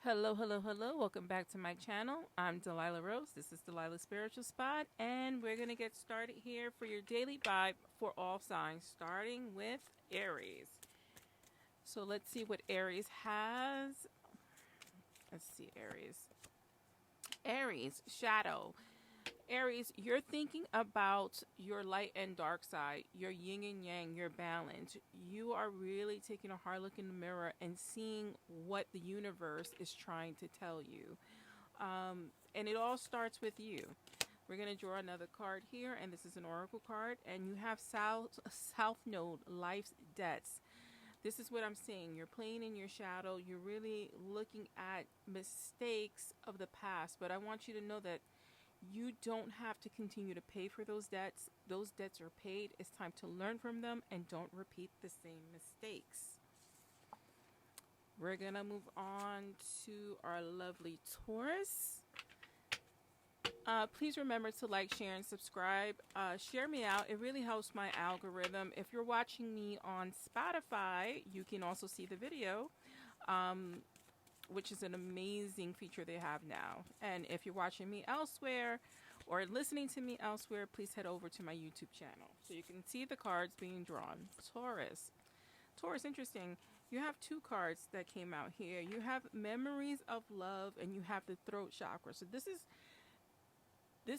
Hello, hello, hello. Welcome back to my channel. I'm Delilah Rose. This is Delilah's Spiritual Spot, and we're going to get started here for your daily vibe for all signs, starting with Aries. So let's see what Aries has. Let's see, Aries. Aries, shadow. Aries, you're thinking about your light and dark side, your yin and yang, your balance. You are really taking a hard look in the mirror and seeing what the universe is trying to tell you. And it all starts with you. We're going to draw another card here, and this is an oracle card, and you have South Node, life's debts. This is what I'm seeing. You're playing in your shadow. You're really looking at mistakes of the past, but I want you to know that you don't have to continue to pay for those debts. Those debts are paid. It's time to learn from them and don't repeat the same mistakes. We're going to move on to our lovely Taurus. Please remember to like, share, and subscribe. Share me out. It really helps my algorithm. If you're watching me on Spotify, you can also see the video. Which is an amazing feature they have now. And if you're watching me elsewhere or listening to me elsewhere, please head over to my YouTube channel so you can see the cards being drawn. Taurus. Taurus, interesting. You have two cards that came out here. You have memories of love and you have the throat chakra. So this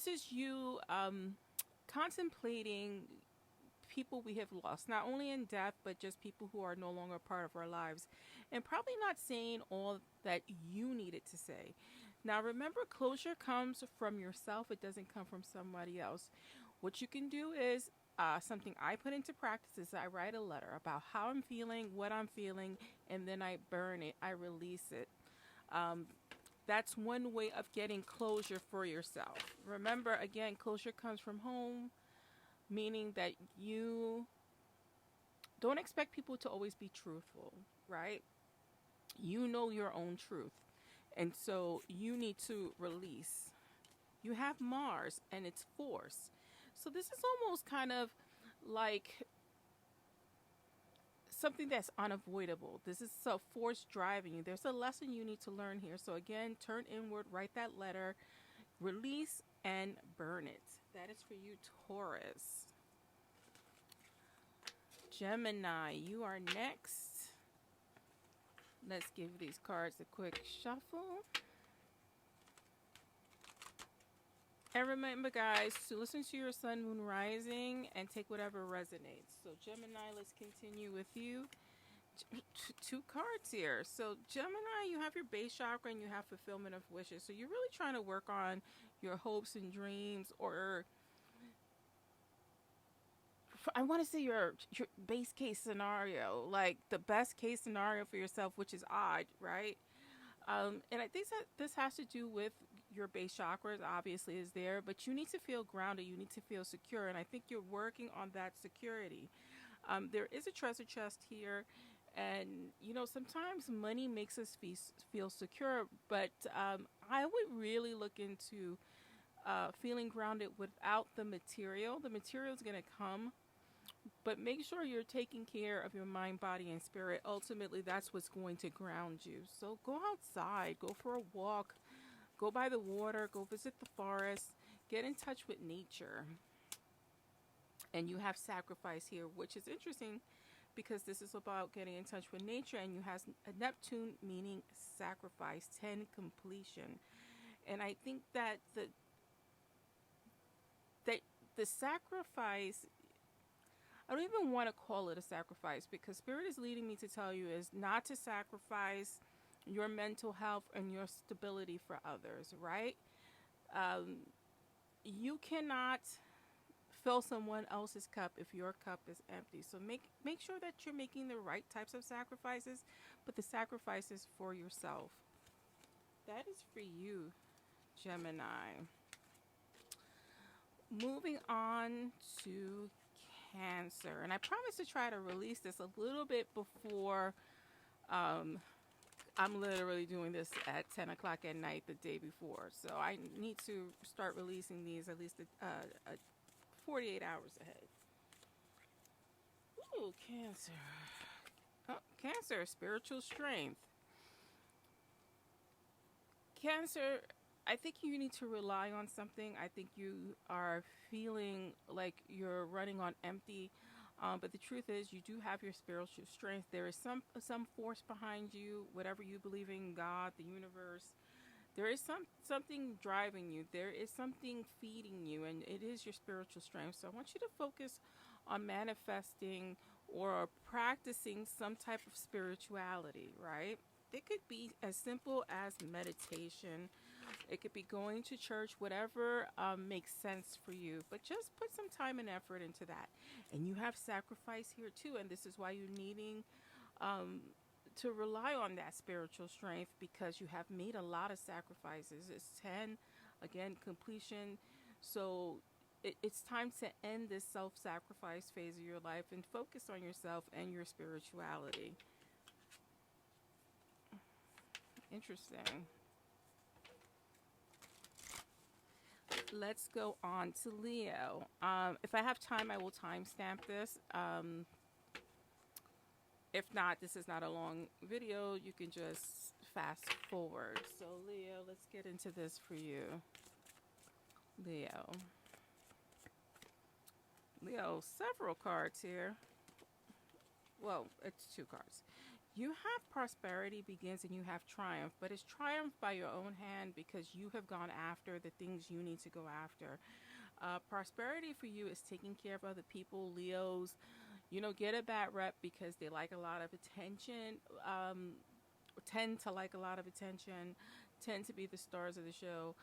is you contemplating people we have lost, not only in death, but just people who are no longer part of our lives, and probably not saying all that you needed to say. Now, remember, closure comes from yourself. It doesn't come from somebody else. What you can do is something I put into practice is I write a letter about how I'm feeling, what I'm feeling, and then I burn it. I release it. That's one way of getting closure for yourself. Remember, again, closure comes from home, meaning that you don't expect people to always be truthful, right? You know your own truth. And so you need to release. You have Mars and it's force. So this is almost kind of like something that's unavoidable. This is a force driving you. There's a lesson you need to learn here. So again, turn inward, write that letter, release, and burn it. That is for you, Taurus. Gemini, you are next. Let's give these cards a quick shuffle. And remember, guys, to listen to your sun, moon, rising, and take whatever resonates. So Gemini, let's continue with you. Two cards here. So Gemini, you have your base chakra and you have fulfillment of wishes. So you're really trying to work on your hopes and dreams, or I want to say your base case scenario, like the best case scenario for yourself, which is odd, right? And I think that this has to do with your base chakras, obviously, is there, but you need to feel grounded. You need to feel secure. And I think you're working on that security. There is a treasure chest here. And, you know, sometimes money makes us feel secure, but I would really look into feeling grounded without the material. The material is going to come, but make sure you're taking care of your mind, body, and spirit. Ultimately, that's what's going to ground you. So go outside, go for a walk, go by the water, go visit the forest, get in touch with nature. And you have sacrifice here, which is interesting because this is about getting in touch with nature, and you have a Neptune, meaning sacrifice, 10 completion. And I think that the sacrifice, I don't even want to call it a sacrifice, because Spirit is leading me to tell you is not to sacrifice your mental health and your stability for others, right? You cannot fill someone else's cup if your cup is empty. So make sure that you're making the right types of sacrifices, but the sacrifices for yourself. That is for you, Gemini. Moving on to Cancer, and I promise to try to release this a little bit before I'm literally doing this at 10 o'clock at night the day before, so I need to start releasing these at least 48 hours ahead. Ooh, Cancer. Oh, Cancer, spiritual strength. Cancer, I think you need to rely on something. I think you are feeling like you're running on empty. But the truth is, you do have your spiritual strength. There is some force behind you, whatever you believe in, God, the universe. There is something driving you. There is something feeding you, and it is your spiritual strength. So I want you to focus on manifesting or practicing some type of spirituality, right? It could be as simple as meditation. It could be going to church, whatever makes sense for you. But just put some time and effort into that. And you have sacrifice here too. And this is why you're needing to rely on that spiritual strength, because you have made a lot of sacrifices. It's 10, again, completion. So it's time to end this self-sacrifice phase of your life and focus on yourself and your spirituality. Interesting. Let's go on to Leo. If I have time, I will timestamp this. If not, this is not a long video. You can just fast forward. So Leo, let's get into this for you. Leo, several cards here. Well, it's 2 cards. You have prosperity begins and you have triumph, but it's triumph by your own hand because you have gone after the things you need to go after. Prosperity for you is taking care of other people. Leos, get a bad rep because they like a lot of attention, tend to like a lot of attention, tend to be the stars of the show.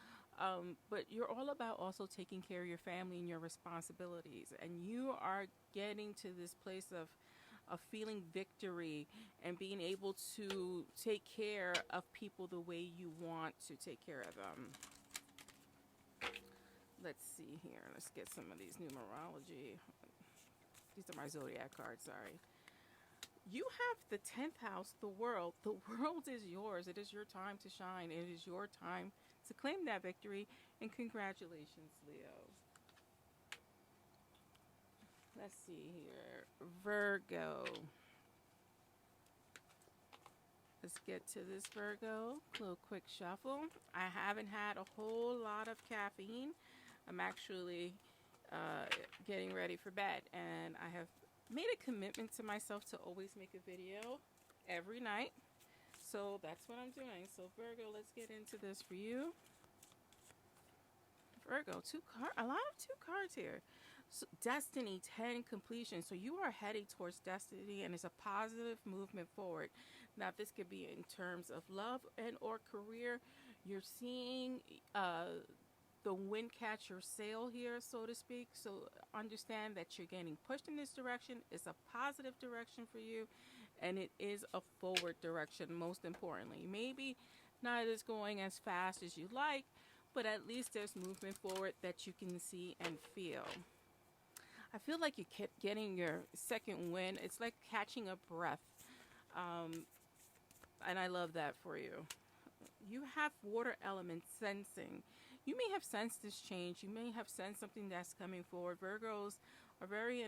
But you're all about also taking care of your family and your responsibilities. And you are getting to this place of feeling victory and being able to take care of people the way you want to take care of them. Let's see here. Let's get some of these numerology. These are my zodiac cards, sorry. You have the 10th house, the world. The world is yours. It is your time to shine. It is your time to claim that victory. And congratulations, Leo. Let's see here. Virgo. Let's get to this, Virgo. A little quick shuffle. I haven't had a whole lot of caffeine. I'm actually getting ready for bed. And I have made a commitment to myself to always make a video every night. So that's what I'm doing. So Virgo, let's get into this for you. Virgo, a lot of 2 cards here. So destiny, 10, completion. So you are heading towards destiny, and it's a positive movement forward. Now, this could be in terms of love and or career. You're seeing the wind catch your sail here, so to speak. So understand that you're getting pushed in this direction. It's a positive direction for you, and it is a forward direction, most importantly. Maybe not as going as fast as you like, but at least there's movement forward that you can see and feel. I feel like you kept getting your second wind. It's like catching a breath. And I love that for you. You have water element sensing. You may have sensed this change. You may have sensed something that's coming forward. Virgos are very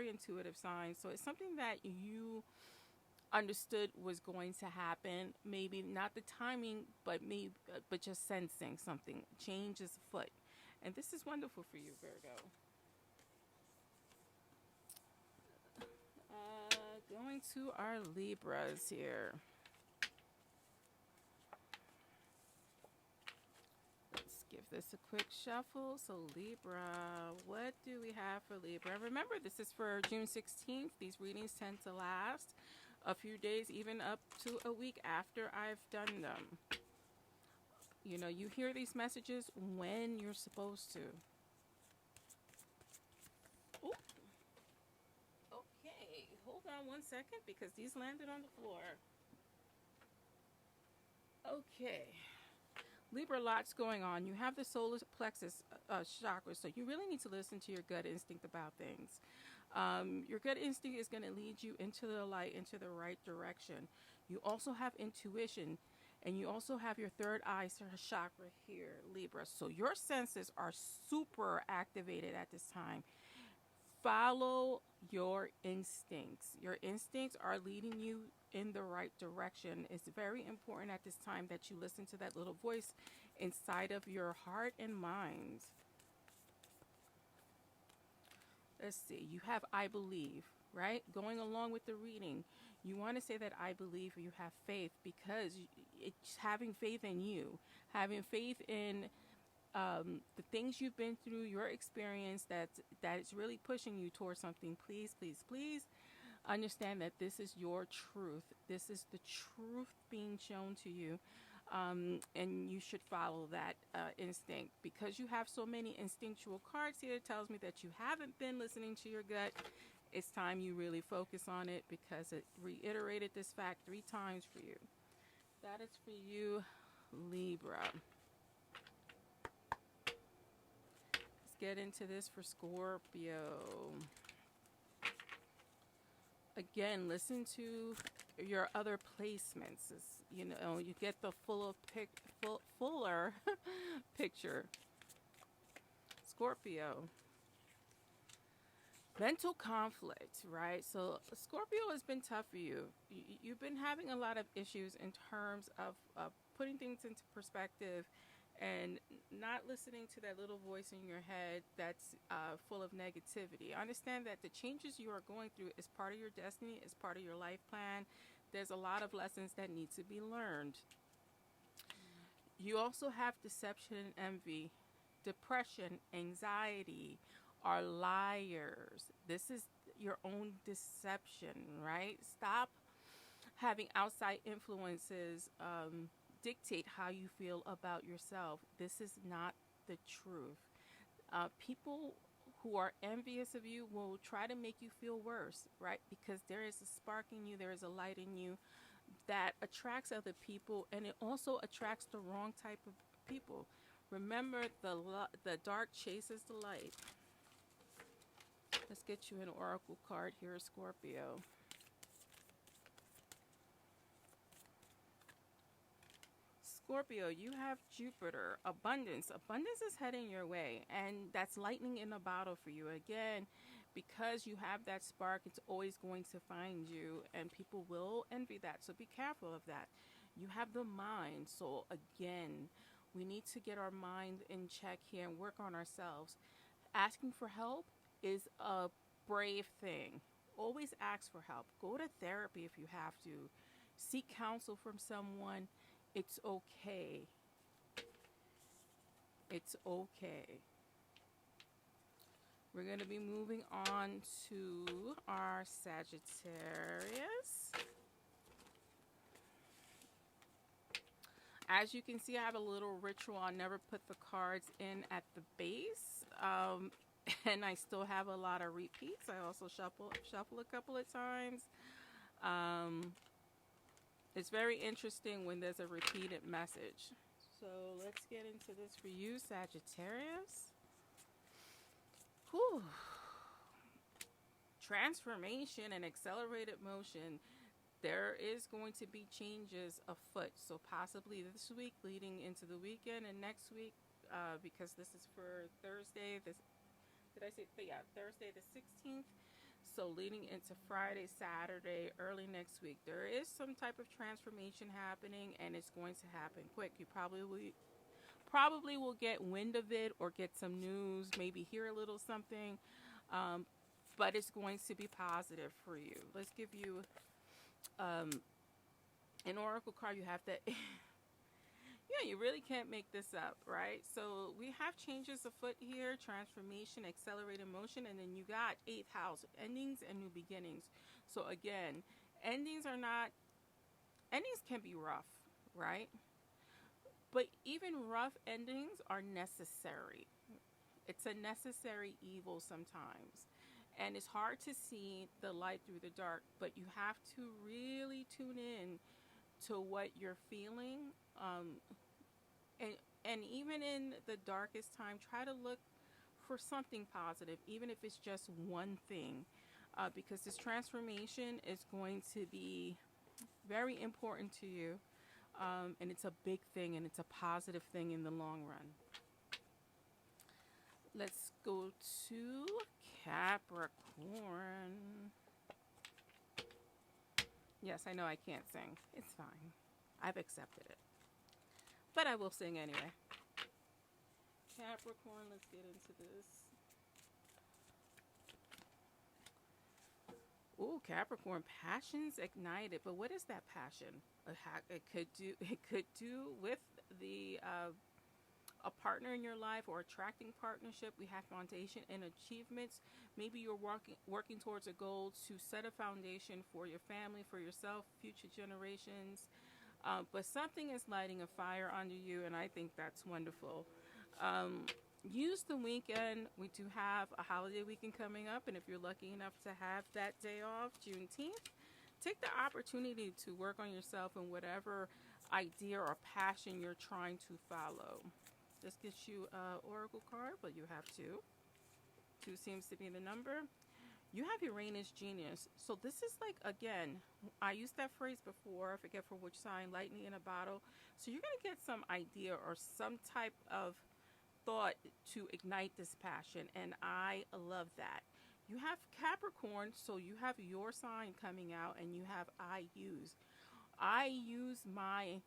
intuitive signs. So it's something that you understood was going to happen. Maybe not the timing, but just sensing something. Change is afoot. And this is wonderful for you, Virgo. Going to our Libras here. Let's give this a quick shuffle. So Libra, what do we have for Libra? Remember, this is for June 16th. These readings tend to last a few days, even up to a week after I've done them. You hear these messages when you're supposed to. Ooh. Okay, hold on one second because these landed on the floor. Okay. Libra, lots going on. You have the solar plexus chakra, so you really need to listen to your gut instinct about things. Your gut instinct is going to lead you into the light, into the right direction. You also have intuition, and you also have your third eye chakra here, Libra. So your senses are super activated at this time. Follow your instincts. Your instincts are leading you in the right direction. It's very important at this time that you listen to that little voice inside of your heart and mind. Let's see, you have I believe, right? Going along with the reading, you want to say that I believe, you have faith, because it's having faith in you, having faith in the things you've been through, your experience, that is really pushing you towards something. Please, please, please understand that this is your truth. This is the truth being shown to you. And you should follow that instinct, because you have so many instinctual cards here. It tells me that you haven't been listening to your gut. It's time you really focus on it, because it reiterated this fact 3 times for you. That is for you, Libra. Let's get into this for Scorpio. Again, listen to your other placements. You know, you get the fuller picture. Scorpio. Mental conflict, right? So Scorpio has been tough for you. You've been having a lot of issues in terms of putting things into perspective and not listening to that little voice in your head that's full of negativity. Understand that the changes you are going through is part of your destiny, is part of your life plan. There's a lot of lessons that need to be learned. You also have deception and envy. Depression, anxiety are liars. This is your own deception, right? Stop having outside influences dictate how you feel about yourself. This is not the truth. People who are envious of you will try to make you feel worse, right? Because there is a spark in you, there is a light in you that attracts other people, and it also attracts the wrong type of people. Remember, the dark chases the light. Let's get you an oracle card here, Scorpio. Scorpio, you have Jupiter, abundance. Abundance is heading your way, and that's lightning in a bottle for you. Again, because you have that spark, it's always going to find you, and people will envy that. So be careful of that. You have the mind. So again, we need to get our mind in check here and work on ourselves. Asking for help is a brave thing. Always ask for help. Go to therapy if you have to. Seek counsel from someone. It's okay. It's okay. We're going to be moving on to our Sagittarius. As you can see, I have a little ritual. I never put the cards in at the base. And I still have a lot of repeats. I also shuffle a couple of times. It's very interesting when there's a repeated message. So let's get into this for you, Sagittarius. Whew. Transformation and accelerated motion. There is going to be changes afoot. So possibly this week leading into the weekend, and next week, because this is for Thursday. Thursday the 16th. So leading into Friday, Saturday, early next week, there is some type of transformation happening, and it's going to happen quick. You probably will get wind of it or get some news, maybe hear a little something, but it's going to be positive for you. Let's give you an oracle card. You have to... Yeah, you really can't make this up, right? So we have changes afoot here, transformation, accelerated motion, and then you got 8th house, endings and new beginnings. So again, endings can be rough, right? But even rough endings are necessary. It's a necessary evil sometimes. And it's hard to see the light through the dark, but you have to really tune in to what you're feeling. And even in the darkest time, try to look for something positive, even if it's just one thing, because this transformation is going to be very important to you, and it's a big thing, and it's a positive thing in the long run. Let's go to Capricorn. Yes, I know I can't sing. It's fine. I've accepted it. But I will sing anyway. Capricorn, let's get into this. Ooh, Capricorn, passions ignited. But what is that passion? It could do with the a partner in your life or attracting partnership. We have foundation and achievements. Maybe you're working towards a goal to set a foundation for your family, for yourself, future generations. But something is lighting a fire under you, and I think that's wonderful. Use the weekend. We do have a holiday weekend coming up, and if you're lucky enough to have that day off, Juneteenth, take the opportunity to work on yourself and whatever idea or passion you're trying to follow. This gets you an oracle card, but you have two. Two seems to be the number. You have Uranus genius. So this is like, again, I used that phrase before. I forget for which sign, lightning in a bottle. So you're going to get some idea or some type of thought to ignite this passion. And I love that. You have Capricorn, so you have your sign coming out, and you have I use my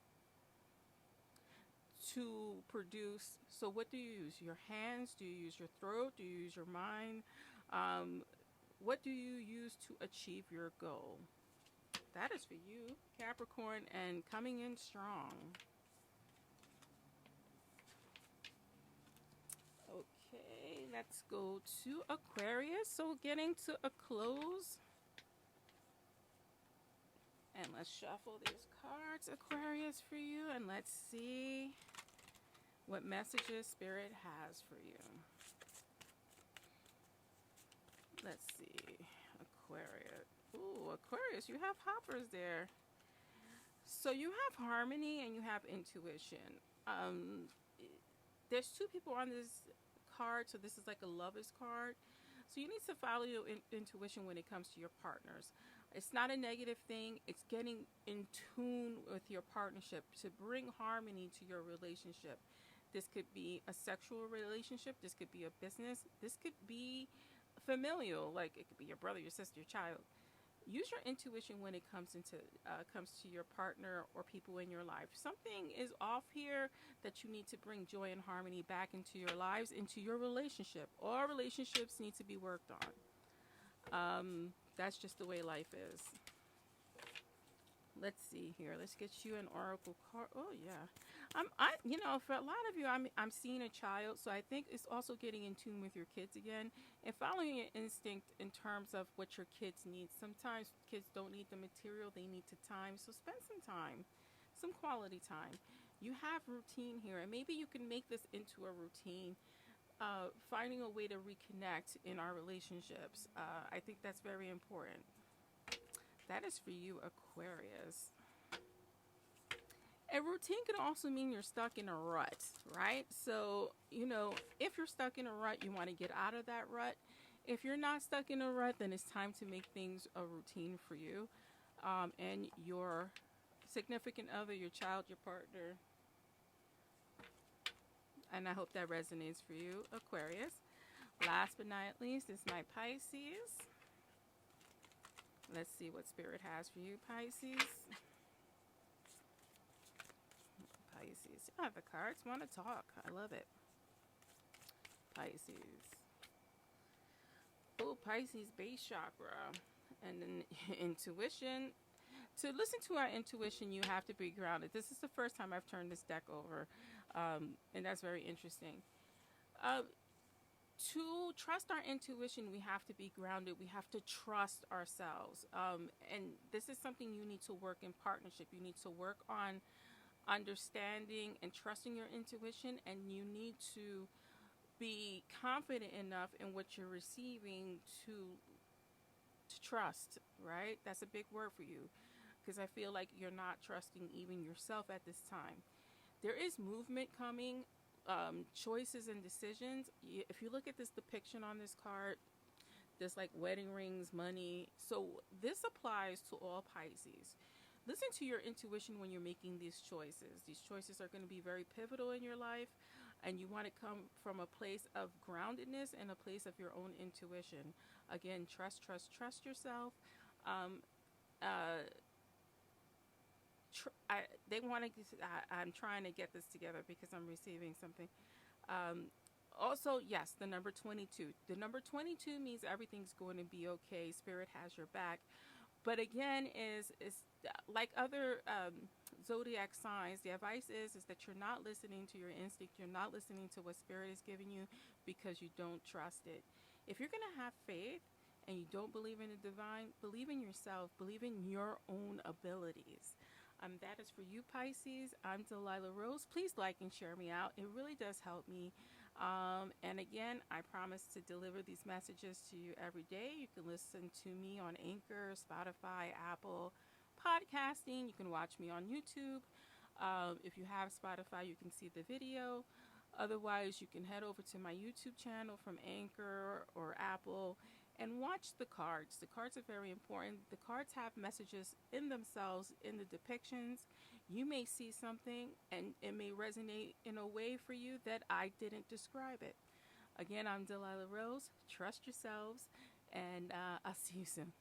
to produce. So what do you use? Your hands? Do you use your throat? Do you use your mind? What do you use to achieve your goal? That is for you, Capricorn, and coming in strong. Okay, let's go to Aquarius. So getting to a close. And let's shuffle these cards, Aquarius, for you. And let's see what messages Spirit has for you. Let's see. Aquarius. Ooh, Aquarius, you have hoppers there. So you have harmony and you have intuition. There's two people on this card, so this is like a lover's card. So you need to follow your intuition when it comes to your partners. It's not a negative thing. It's getting in tune with your partnership to bring harmony to your relationship. This could be a sexual relationship. This could be a business. This could be familial, like it could be your brother, your sister, your child. Use your intuition when it comes to your partner or people in your life. Something is off here that you need to bring joy and harmony back into your lives, into your relationship. All relationships need to be worked on. That's just the way life is. Let's see here. Let's get you an oracle card. Oh yeah, for a lot of you, I'm seeing a child, so I think it's also getting in tune with your kids again and following your instinct in terms of what your kids need. Sometimes kids don't need the material; they need the time. So spend some time, some quality time. You have routine here, and maybe you can make this into a routine. Finding a way to reconnect in our relationships. I think that's very important. That is for you, Aquarius. A routine can also mean you're stuck in a rut, right? So, if you're stuck in a rut, you want to get out of that rut. If you're not stuck in a rut, then it's time to make things a routine for you and your significant other, your child, your partner. And I hope that resonates for you, Aquarius. Last but not least is my Pisces. Let's see what Spirit has for you, Pisces. Pisces. Oh, the cards want to talk. I love it. Pisces. Oh, Pisces base chakra. And then intuition. To listen to our intuition, you have to be grounded. This is the first time I've turned this deck over. And that's very interesting. To trust our intuition, we have to be grounded. We have to trust ourselves. And this is something you need to work in partnership. You need to work on understanding and trusting your intuition. And you need to be confident enough in what you're receiving to trust, right? That's a big word for you. Because I feel like you're not trusting even yourself at this time. There is movement coming, choices and decisions. If you look at this depiction on this card, there's like wedding rings, money. So this applies to all Pisces. Listen to your intuition when you're making these choices. These choices are going to be very pivotal in your life, and you want to come from a place of groundedness and a place of your own intuition. Again, trust yourself. they want to. I'm trying to get this together because I'm receiving something. Um, Also, yes, the number 22. The number 22 means everything's going to be okay. Spirit has your back. But again, is like other zodiac signs. The advice is that you're not listening to your instinct. You're not listening to what spirit is giving you because you don't trust it. If you're gonna have faith and you don't believe in the divine, believe in yourself. Believe in your own abilities. That is for you, Pisces. I'm Delilah Rose. Please like and share me out. It really does help me. And again, I promise to deliver these messages to you every day. You can listen to me on Anchor, Spotify, Apple, podcasting. You can watch me on YouTube. If you have Spotify, you can see the video. Otherwise, you can head over to my YouTube channel from Anchor or Apple and watch the cards. The cards are very important. The cards have messages in themselves in the depictions. You may see something and it may resonate in a way for you that I didn't describe it. Again, I'm Delilah Rose. Trust yourselves, and I'll see you soon.